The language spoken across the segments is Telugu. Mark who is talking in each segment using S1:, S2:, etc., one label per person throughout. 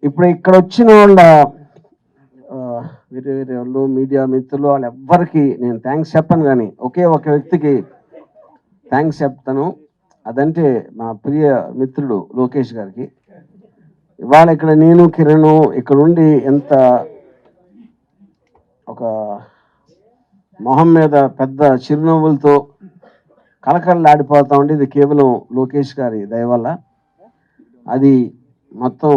S1: ఇప్పుడు ఇక్కడ వచ్చిన వాళ్ళ వేరే వేరే వాళ్ళు మీడియా మిత్రులు వాళ్ళు ఎవ్వరికి నేను థ్యాంక్స్ చెప్పను, కానీ ఒకే ఒక వ్యక్తికి థ్యాంక్స్ చెప్తాను. అదంటే మా ప్రియ మిత్రుడు లోకేష్ గారికి. ఇవాళ ఇక్కడ నేను కిరణ్ ఇక్కడ ఉండి ఎంత ఒక మొహం మీద పెద్ద చిరునవ్వులతో కలకలలాడిపోతా ఉండి, ఇది కేవలం లోకేష్ గారి దయ వల్ల. అది మొత్తం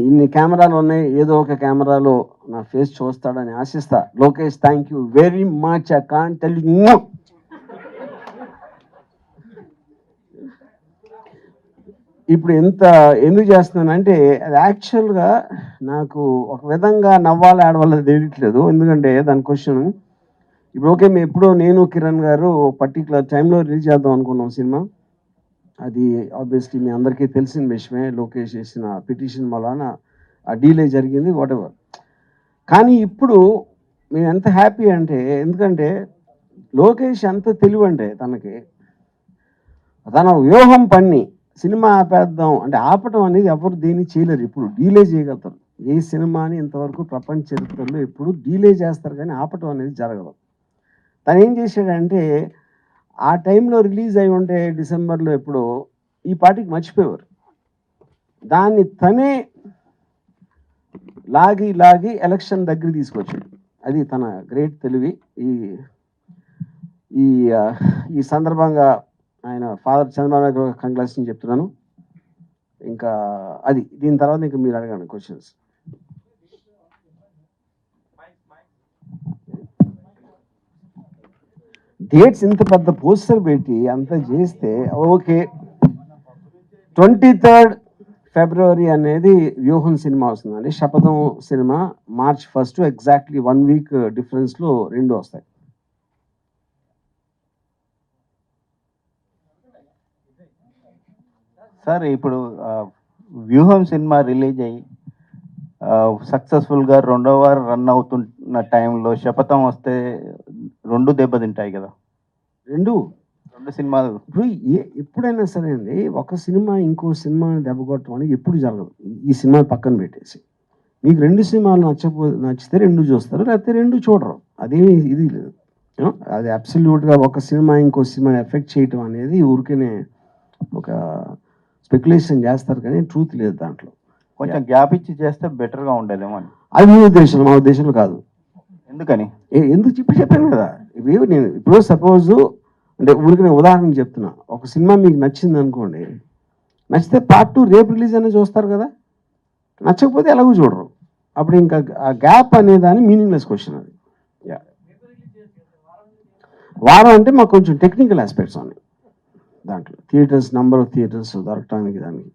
S1: ఇన్ని కెమెరాలు ఉన్నాయి, ఏదో ఒక కెమెరాలో నా ఫేస్ చూస్తాడని ఆశిస్తా. Lokesh, thank you very much. I can't tell you. ఇప్పుడు ఎందుకు చేస్తున్నానంటే అది యాక్చువల్గా నాకు ఒక విధంగా నవ్వాలి ఆడవాళ్ళది తెలియట్లేదు. ఎందుకంటే దాని క్వశ్చన్ ఇప్పుడు ఓకే, మేము ఎప్పుడో నేను కిరణ్ గారు పర్టికులర్ టైంలో రిలీజ్ చేద్దాం అనుకున్నాం సినిమా. అది ఆబ్వియస్లీ మీ అందరికీ తెలిసిన విషయమే. లోకేష్ చేసిన పిటిషన్ వలన ఆ డీలే జరిగింది, వాట్ ఎవర్. కానీ ఇప్పుడు మేము ఎంత హ్యాపీ అంటే, ఎందుకంటే లోకేష్ ఎంత తెలివంటే తన వ్యూహం పన్ని సినిమా ఆపేద్దాం అంటే ఆపటం అనేది ఎవరు దేన్ని చేయలేరు. ఇప్పుడు డీలే చేయగలుగుతారు. ఏ సినిమాని ఇంతవరకు ప్రపంచ చరిత్రలో ఎప్పుడు డీలే చేస్తారు, కానీ ఆపటం అనేది జరగదు. తను ఏం చేశాడంటే ఆ టైంలో రిలీజ్ అయి ఉంటే డిసెంబర్లో ఎప్పుడో ఈ పార్టీకి మర్చిపోయేవారు. దాన్ని తనే లాగి ఎలక్షన్ దగ్గర తీసుకొచ్చాడు. అది తన గ్రేట్ తెలివి. ఈ సందర్భంగా ఆయన ఫాదర్ చంద్రబాబు నాయుడు కంగ్రాచులేషన్ చెప్తున్నాను. ఇంకా అది దీని తర్వాత ఇంకా మీరు అడగండి క్వశ్చన్స్. డేట్స్ ఇంత పెద్ద పోస్టర్ పెట్టి అంత చేస్తే ఓకే. 23rd ఫిబ్రవరి అనేది వ్యూహం సినిమా వస్తుందండి. శపథం సినిమా March 1 ఎగ్జాక్ట్లీ 1 వీక్ డిఫరెన్స్లో రెండు వస్తాయి.
S2: సార్ ఇప్పుడు వ్యూహం సినిమా రిలీజ్ అయ్యి సక్సెస్ఫుల్గా 2వ వారం రన్ అవుతున్న టైంలో శపథం వస్తే రెండు దెబ్బతింటాయి కదా. రెండు సినిమాలు
S1: ఇప్పుడు ఎప్పుడైనా సరే అండి, ఒక సినిమా ఇంకో సినిమాని దెబ్బకొట్టడం అనేది ఎప్పుడు జరగదు. ఈ సినిమా పక్కన పెట్టేసి మీకు రెండు సినిమాలు నచ్చితే రెండు చూస్తారు, లేకపోతే రెండు చూడరు. అదేమి ఇది లేదు. అది అబ్సల్యూట్గా ఒక సినిమా ఇంకో సినిమా ఎఫెక్ట్ చేయటం అనేది ఊరికేనే ఒక స్పెక్యులేషన్ చేస్తారు, కానీ ట్రూత్ లేదు దాంట్లో.
S2: కొంచెం గ్యాప్ ఇచ్చి చేస్తే బెటర్గా ఉండేదేమో అని.
S1: అది మీ ఉద్దేశం, మా ఉద్దేశంలో కాదు.
S2: ఎందుకని
S1: ఎందుకు చెప్పాను కదా. నేను ఇప్పుడు సపోజ్ అంటే ఊరికి నేను ఉదాహరణ చెప్తున్నా. ఒక సినిమా మీకు నచ్చింది అనుకోండి, నచ్చితే Part 2 రేపు రిలీజ్ అనేది చూస్తారు కదా. నచ్చకపోతే ఎలాగో చూడరు. అప్పుడు ఇంకా ఆ గ్యాప్ అనేదాన్ని మీనింగ్లెస్ క్వశ్చన్ అది. వారం అంటే మాకు కొంచెం టెక్నికల్ ఆస్పెక్ట్స్ ఉన్నాయి దాంట్లో. థియేటర్స్, నెంబర్ ఆఫ్ థియేటర్స్ దొరకటానికి దానికి